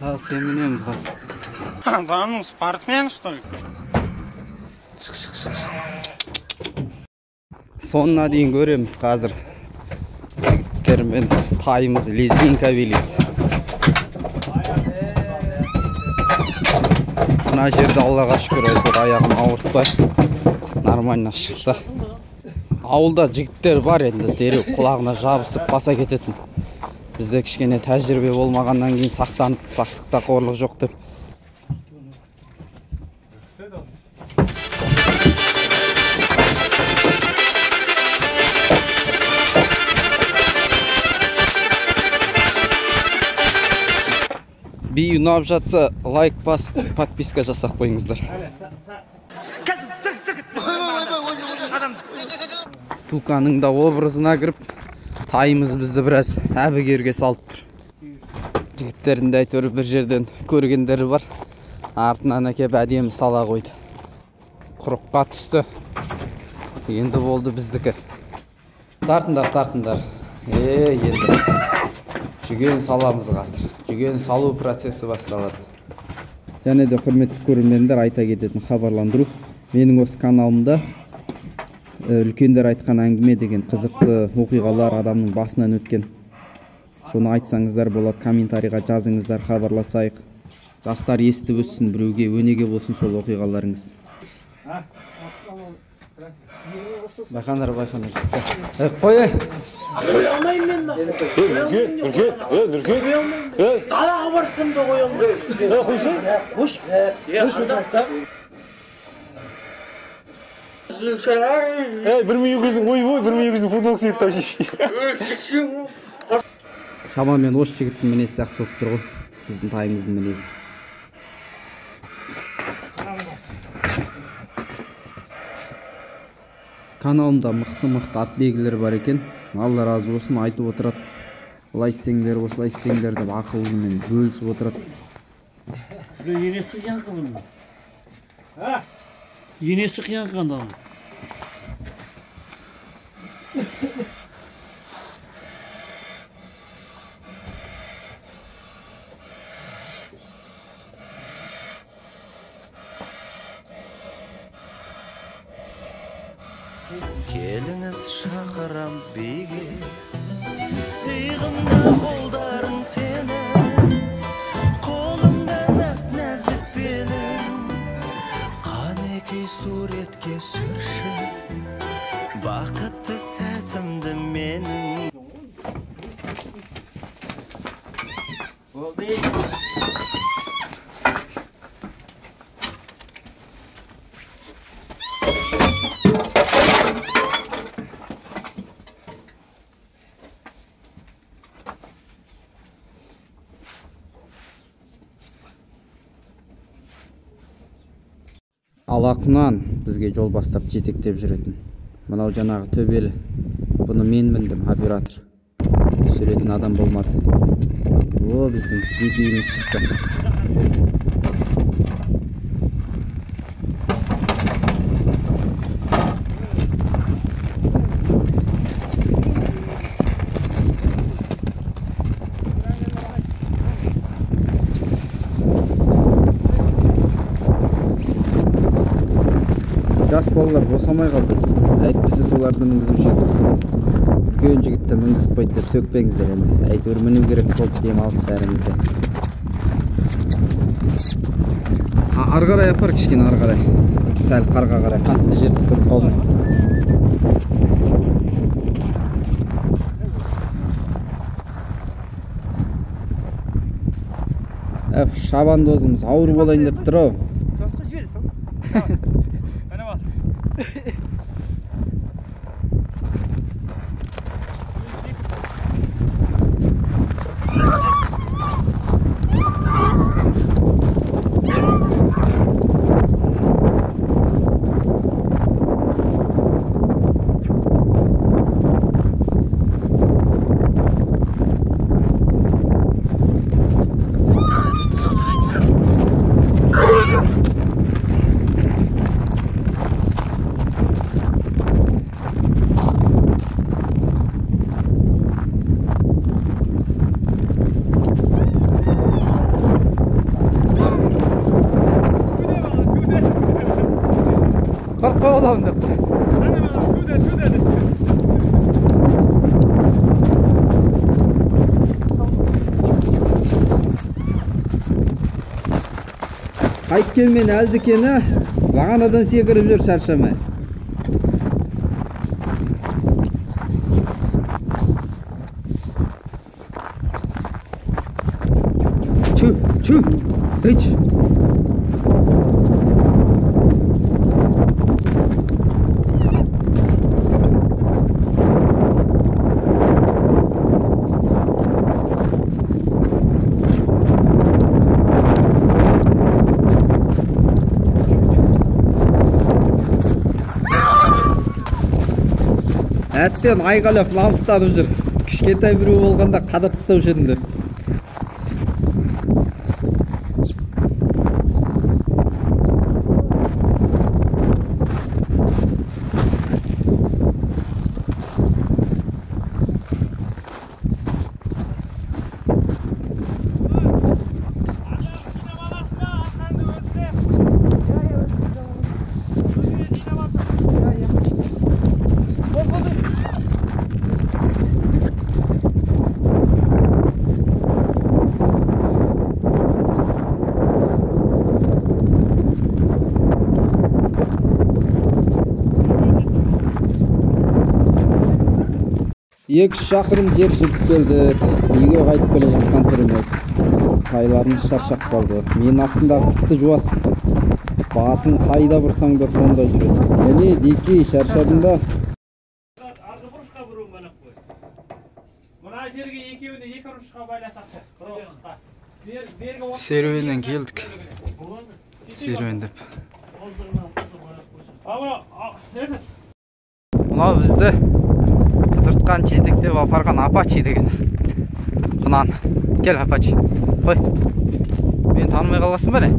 Al sen minemiz qas. Да ну, спортсмен, что ли? Sonuna дейін көреміз қазір. Жігіттермен тайымыз лезгинка билейді. Мына жерде Аллаға шүкір әйтеуір аяғым ауыртпай нормально шықты. Ауылда жігіттер бар енді дереу құлағына жабысып баса кететін. Бізде кішкене тәжірибе болмағаннан кейін сақтанып, сақтықта қорлық жоқ деп. Би ұнап жатса, лайк басып, подписка жасап қойыңыздар. Туканың да образына кіріп, тайымыз бізді біраз әбігерге салып тұр. Жігіттердің де әйтеуір бір жерден көргендері бар. Артынан әкеп әдемі сала қойды. Құрыққа түсті. Енді болды біздікі. Тартындар. Енді жүген саламыз қазір. Жүген салу процесі басталады. Және де құрметті көрермендер, айта кететін хабарландыру. Менің осы каналымда үлкендер айтқан әңгіме деген қызықты оқиғалар, адамның басынан өткен. Соны айтсаңыздар болады, комментарийға жазыңыздар, хабарласайық. Жастар естіп өссін, біреуге өнеге болсын сол оқиғаларыңыз. Байқандар. Қой! Қойалмайым мен да. Нүрке. Далаға барсам да қойалмайым. Қойсын? Қош. Білмей өгіздің футболкасы еді таушы. Шамамен осы жігіттің мінез сияқты болып тұр ғой. Біздің тайымыздың мінез. Каналымда мықты ат белгілері бар екен. Алла разы болсын, айтып отырады. Олай істеңдер, осылай істеңдер деп ақылымен бөлісіп отырады. Енесі қиянқы. Енесі қиянқы. Келіңіз шақырам биге, иығымда қолдарың сені, қолымда нәп-нәзік белің, қанекей суретке сүрші, бақытты сәтімді менің. Алақынан бізге жол бастап жетектеп жүретін. Мынау жаңағы төбелі. Бұны мен міндім, оператор. Түсіретін адам болмады. О, біздің бекейіміз шықты. Жас балалар босамай қалды. Әйтпесе соларды мінгізуші еді. Үлкен жігітті мінгізіп деп сөкпеңіздер енді. Әйтеуір міну керек болды демалыс бәрімізде. Ары қарай апар, кішкене ары қарай. Сәл қарға қарай, қатты жерде тұрып қалды. Шабандозымыз ауыр болайын деп тұр ау. алам деп. Қайткен мен әлдікені бағанадан секіріп жүр шаршамай. Чу, ыч. Әттен айғалап намыстанып жүр. Кішкентай біреу болғанда қадап тастаушы едіңдер. Екі шақырым жер жүріп келдік. Үйге қайтып келе жатқан түріміз. Қайларымыз шаршап қалды. Мен астындағы тіпті жуас. Басын қайда бұрсаң да сонда жүреді. Міне Дики шаршадың ба? Арғы бұрышқа бұруын ғана қой. Мына жерге екеуіне екі ұрышқа байласақ. Серуеннен келдік. Серуендеп. Мынау бізді қыдыртқан жетектеп апарған Апачи деген. Құнан. Кел Апачи. Қой. Мен танымай қаласың ба не?